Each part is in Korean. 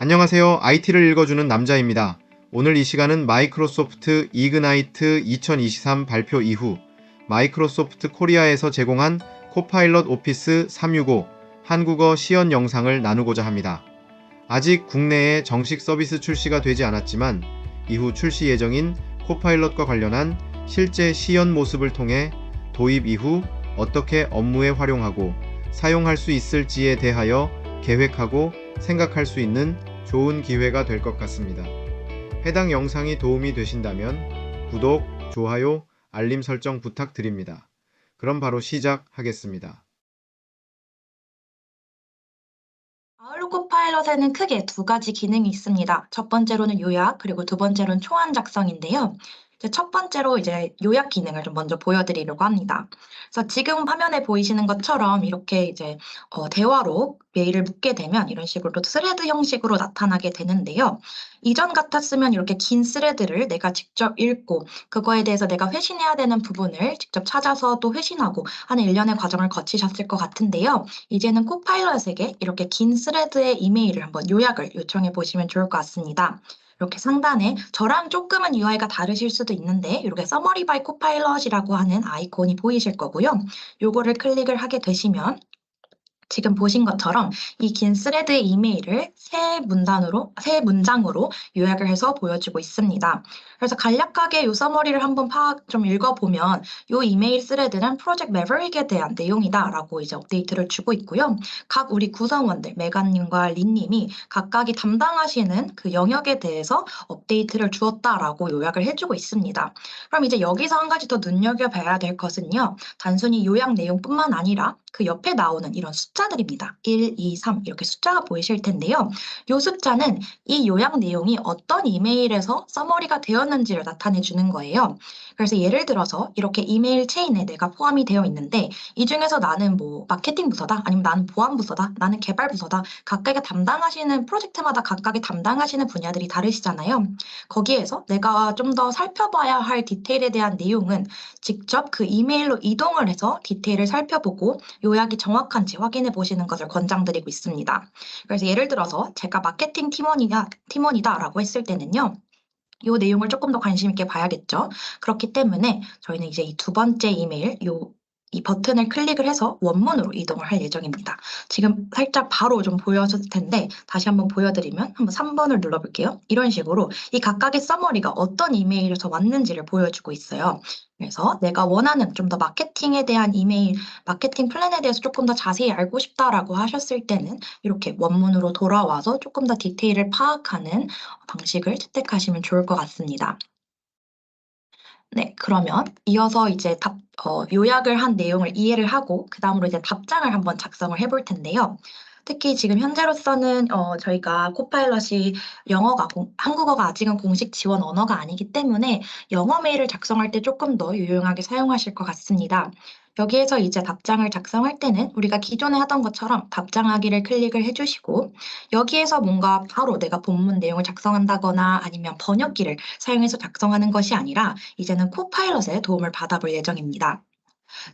안녕하세요. IT를 읽어주는 남자입니다. 오늘 이 시간은 마이크로소프트 이그나이트 2023 발표 이후 마이크로소프트 코리아에서 제공한 코파일럿 오피스 365 한국어 시연 영상을 나누고자 합니다. 아직 국내에 정식 서비스 출시가 되지 않았지만 이후 출시 예정인 코파일럿과 관련한 실제 시연 모습을 통해 도입 이후 어떻게 업무에 활용하고 사용할 수 있을지에 대하여 계획하고 생각할 수 있는 좋은 기회가 될 것 같습니다. 해당 영상이 도움이 되신다면 구독, 좋아요, 알림 설정 부탁드립니다. 그럼 바로 시작하겠습니다. 아웃룩 코파일럿에는 크게 두 가지 기능이 있습니다. 첫 번째로는 요약, 그리고 두 번째로는 초안 작성인데요. 이제 첫 번째로 이제 요약 기능을 좀 먼저 보여드리려고 합니다. 그래서 지금 화면에 보이시는 것처럼 이렇게 이제 대화로 메일을 묻게 되면 이런 식으로 스레드 형식으로 나타나게 되는데요. 이전 같았으면 이렇게 긴 스레드를 내가 직접 읽고 그거에 대해서 내가 회신해야 되는 부분을 직접 찾아서 또 회신하고 하는 일련의 과정을 거치셨을 것 같은데요. 이제는 코파일럿에게 이렇게 긴 스레드의 이메일을 한번 요약을 요청해 보시면 좋을 것 같습니다. 이렇게 상단에 저랑 조금은 UI가 다르실 수도 있는데 이렇게 Summary by Copilot이라고 하는 아이콘이 보이실 거고요. 요거를 클릭을 하게 되시면 지금 보신 것처럼 이 긴 스레드의 이메일을 세 문장으로 요약을 해서 보여주고 있습니다. 그래서 간략하게 요 서머리를 한번 좀 읽어보면 요 이메일 스레드는 프로젝트 매버릭에 대한 내용이다라고 이제 업데이트를 주고 있고요. 각 우리 구성원들 메간님과 린님이 각각이 담당하시는 그 영역에 대해서 업데이트를 주었다라고 요약을 해주고 있습니다. 그럼 이제 여기서 한 가지 더 눈여겨봐야 될 것은요. 단순히 요약 내용뿐만 아니라 그 옆에 나오는 이런 숫자들입니다. 1, 2, 3 이렇게 숫자가 보이실 텐데요. 이 숫자는 이 요약 내용이 어떤 이메일에서 서머리가 되었는지를 나타내 주는 거예요. 그래서 예를 들어서 이렇게 이메일 체인에 내가 포함이 되어 있는데 이 중에서 나는 뭐 마케팅 부서다 아니면 나는 보안 부서다 나는 개발 부서다 각각의 담당하시는 프로젝트마다 각각의 담당하시는 분야들이 다르시잖아요. 거기에서 내가 좀 더 살펴봐야 할 디테일에 대한 내용은 직접 그 이메일로 이동을 해서 디테일을 살펴보고 요약이 정확한지 확인해 보시는 것을 권장드리고 있습니다. 그래서 예를 들어서 제가 마케팅 팀원이다라고 했을 때는요. 이 내용을 조금 더 관심 있게 봐야겠죠. 그렇기 때문에 저희는 이제 이 두 번째 이메일 이 버튼을 클릭을 해서 원문으로 이동을 할 예정입니다. 지금 살짝 바로 좀 보여졌을 텐데 다시 한번 보여드리면 한번 3번을 눌러볼게요. 이런 식으로 이 각각의 서머리가 어떤 이메일에서 왔는지를 보여주고 있어요. 그래서 내가 원하는 좀 더 마케팅에 대한 이메일, 마케팅 플랜에 대해서 조금 더 자세히 알고 싶다라고 하셨을 때는 이렇게 원문으로 돌아와서 조금 더 디테일을 파악하는 방식을 채택하시면 좋을 것 같습니다. 네, 그러면 이어서 이제 요약을 한 내용을 이해를 하고 그다음으로 이제 답장을 한번 작성을 해볼 텐데요. 특히 지금 현재로서는 저희가 코파일럿이 한국어가 아직은 공식 지원 언어가 아니기 때문에 영어 메일을 작성할 때 조금 더 유용하게 사용하실 것 같습니다. 여기에서 이제 답장을 작성할 때는 우리가 기존에 하던 것처럼 답장하기를 클릭을 해주시고 여기에서 뭔가 바로 내가 본문 내용을 작성한다거나 아니면 번역기를 사용해서 작성하는 것이 아니라 이제는 코파일럿의 도움을 받아볼 예정입니다.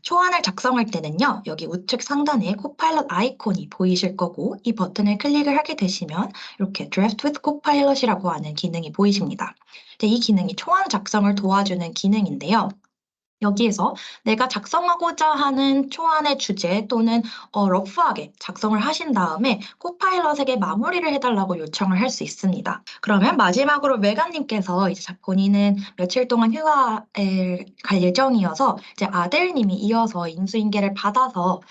초안을 작성할 때는요, 여기 우측 상단에 코파일럿 아이콘이 보이실 거고, 이 버튼을 클릭을 하게 되시면 이렇게 Draft with Copilot이라고 하는 기능이 보이십니다. 이 기능이 초안 작성을 도와주는 기능인데요. 여기에서 내가 작성하고자 하는 초안의 주제 또는 러프하게 작성을 하신 다음에 코파일럿에게 마무리를 해달라고 요청을 할 수 있습니다. 그러면 마지막으로 메간님께서 이제 본인은 며칠 동안 휴가에 갈 예정이어서 이제 아델님이 이어서 인수인계를 받아서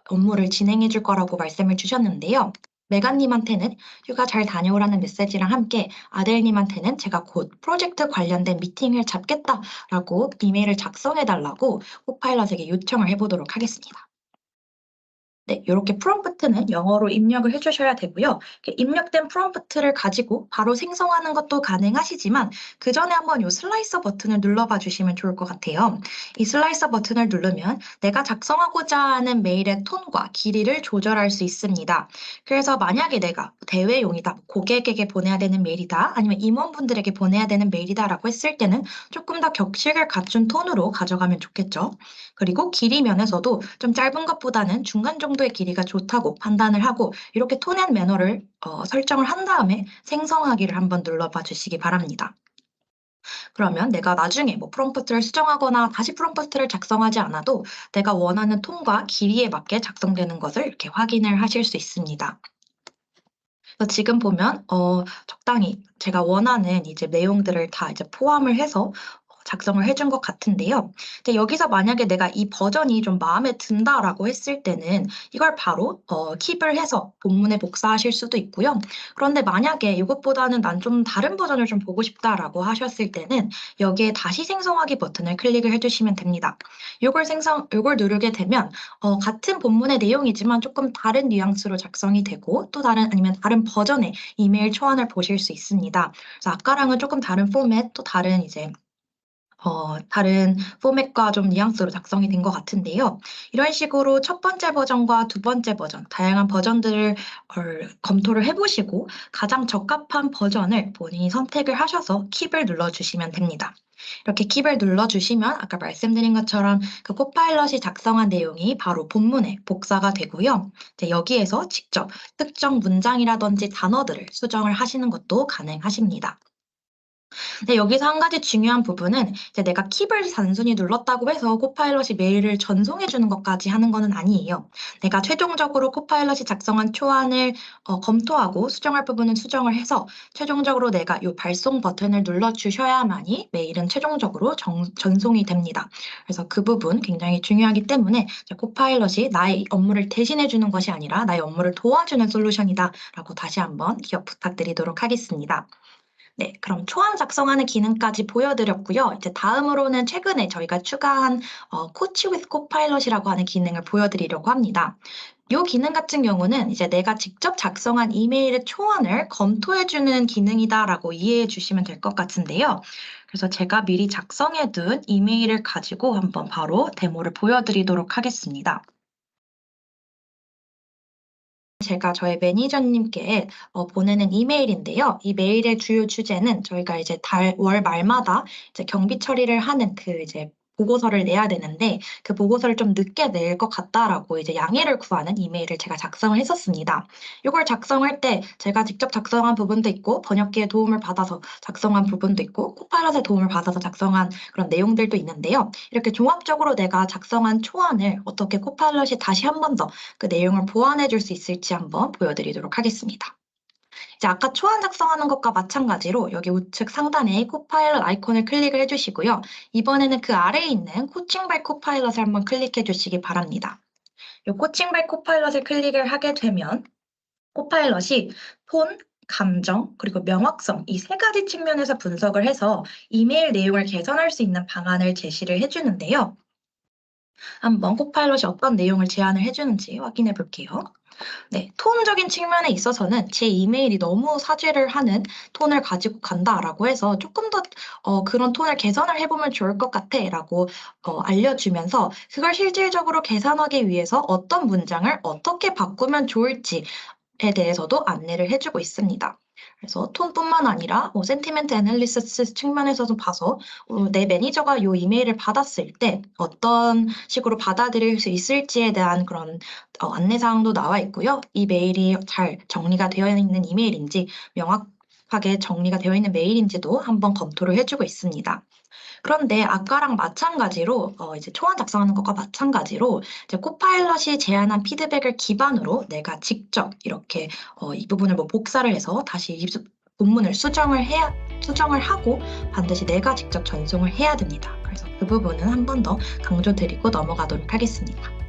업무를 진행해 줄 거라고 말씀을 주셨는데요. 메간님한테는 휴가 잘 다녀오라는 메시지랑 함께 아델님한테는 제가 곧 프로젝트 관련된 미팅을 잡겠다라고 이메일을 작성해 달라고 코파일럿에게 요청을 해보도록 하겠습니다. 네, 이렇게 프롬프트는 영어로 입력을 해주셔야 되고요. 이렇게 입력된 프롬프트를 가지고 바로 생성하는 것도 가능하시지만 그 전에 한번 이 슬라이서 버튼을 눌러봐 주시면 좋을 것 같아요. 이 슬라이서 버튼을 누르면 내가 작성하고자 하는 메일의 톤과 길이를 조절할 수 있습니다. 그래서 만약에 내가 대외용이다, 고객에게 보내야 되는 메일이다, 아니면 임원분들에게 보내야 되는 메일이다라고 했을 때는 조금 더 격식을 갖춘 톤으로 가져가면 좋겠죠. 그리고 길이 면에서도 좀 짧은 것보다는 중간 정도 정도의 길이가 좋다고 판단을 하고 이렇게 톤 앤 매너를 설정을 한 다음에 생성하기를 한번 눌러봐 주시기 바랍니다. 그러면 내가 나중에 뭐 프롬프트를 수정하거나 다시 프롬프트를 작성하지 않아도 내가 원하는 톤과 길이에 맞게 작성되는 것을 이렇게 확인을 하실 수 있습니다. 그래서 지금 보면 적당히 제가 원하는 이제 내용들을 다 이제 포함을 해서 작성을 해준 것 같은데요. 근데 여기서 만약에 내가 이 버전이 좀 마음에 든다라고 했을 때는 이걸 바로 킵을 해서 본문에 복사하실 수도 있고요. 그런데 만약에 이것보다는 '난 좀 다른 버전을 좀 보고 싶다.'라고 하셨을 때는 여기에 다시 생성하기 버튼을 클릭을 해 주시면 됩니다. 요걸 누르게 되면 같은 본문의 내용이지만 조금 다른 뉘앙스로 작성이 되고 또 아니면 다른 버전의 이메일 초안을 보실 수 있습니다. 그래서 아까랑은 조금 다른 포맷 또 다른 이제 다른 포맷과 좀 뉘앙스로 작성이 된 것 같은데요. 이런 식으로 첫 번째 버전과 두 번째 버전 다양한 버전들을 검토를 해 보시고 가장 적합한 버전을 본인이 선택을 하셔서 킵을 눌러 주시면 됩니다. 이렇게 킵을 눌러 주시면 아까 말씀드린 것처럼 그 코파일럿이 작성한 내용이 바로 본문에 복사가 되고요. 이제 여기에서 직접 특정 문장이라든지 단어들을 수정을 하시는 것도 가능하십니다. 근데 여기서 한 가지 중요한 부분은 이제 내가 킵을 단순히 눌렀다고 해서 코파일럿이 메일을 전송해 주는 것까지 하는 거는 아니에요. 내가 최종적으로 코파일럿이 작성한 초안을 검토하고 수정할 부분은 수정을 해서 최종적으로 내가 요 발송 버튼을 눌러 주셔야만이 메일은 최종적으로 전송이 됩니다. 그래서 그 부분 굉장히 중요하기 때문에 이제 코파일럿이 나의 업무를 대신해 주는 것이 아니라 나의 업무를 도와주는 솔루션이다라고 다시 한번 기억 부탁드리도록 하겠습니다. 네, 그럼 초안 작성하는 기능까지 보여드렸고요. 이제 다음으로는 최근에 저희가 추가한 코치 with Copilot이라고 하는 기능을 보여드리려고 합니다. 이 기능 같은 경우는 이제 내가 직접 작성한 이메일의 초안을 검토해주는 기능이다라고 이해해 주시면 될 것 같은데요. 그래서 제가 미리 작성해둔 이메일을 가지고 한번 바로 데모를 보여드리도록 하겠습니다. 제가 저희 매니저님께 보내는 이메일인데요. 이 메일의 주요 주제는 저희가 이제 월 말마다 이제 경비 처리를 하는 그 이제 보고서를 내야 되는데 그 보고서를 좀 늦게 낼 것 같다라고 이제 양해를 구하는 이메일을 제가 작성을 했었습니다. 이걸 작성할 때 제가 직접 작성한 부분도 있고 번역기의 도움을 받아서 작성한 부분도 있고 코파일럿의 도움을 받아서 작성한 그런 내용들도 있는데요. 이렇게 종합적으로 내가 작성한 초안을 어떻게 코파일럿이 다시 한 번 더 그 내용을 보완해 줄 수 있을지 한번 보여드리도록 하겠습니다. 이제 아까 초안 작성하는 것과 마찬가지로 여기 우측 상단에 코파일럿 아이콘을 클릭을 해주시고요. 이번에는 그 아래에 있는 코칭 바이 코파일럿을 한번 클릭해 주시기 바랍니다. 이 코칭 바이 코파일럿을 클릭을 하게 되면 코파일럿이 톤, 감정, 그리고 명확성 이 세 가지 측면에서 분석을 해서 이메일 내용을 개선할 수 있는 방안을 제시를 해주는데요. 한번 코파일럿이 어떤 내용을 제안을 해주는지 확인해 볼게요. 네, 톤적인 측면에 있어서는 제 이메일이 너무 사죄를 하는 톤을 가지고 간다라고 해서 조금 더 그런 톤을 개선을 해보면 좋을 것 같아라고 알려주면서 그걸 실질적으로 개선하기 위해서 어떤 문장을 어떻게 바꾸면 좋을지에 대해서도 안내를 해주고 있습니다. 그래서 톤뿐만 아니라 뭐 센티멘트 애널리시스 측면에서도 봐서 내 매니저가 요 이메일을 받았을 때 어떤 식으로 받아들일 수 있을지에 대한 그런 안내 사항도 나와 있고요. 이 메일이 잘 정리가 되어 있는 이메일인지 명확하게 정리가 되어 있는 메일인지도 한번 검토를 해 주고 있습니다. 그런데 아까랑 마찬가지로 이제 초안 작성하는 것과 마찬가지로 이제 코파일럿이 제안한 피드백을 기반으로 내가 직접 이렇게 이 부분을 뭐 복사를 해서 다시 이 본문을 수정을 하고 반드시 내가 직접 전송을 해야 됩니다. 그래서 그 부분은 한 번 더 강조드리고 넘어가도록 하겠습니다.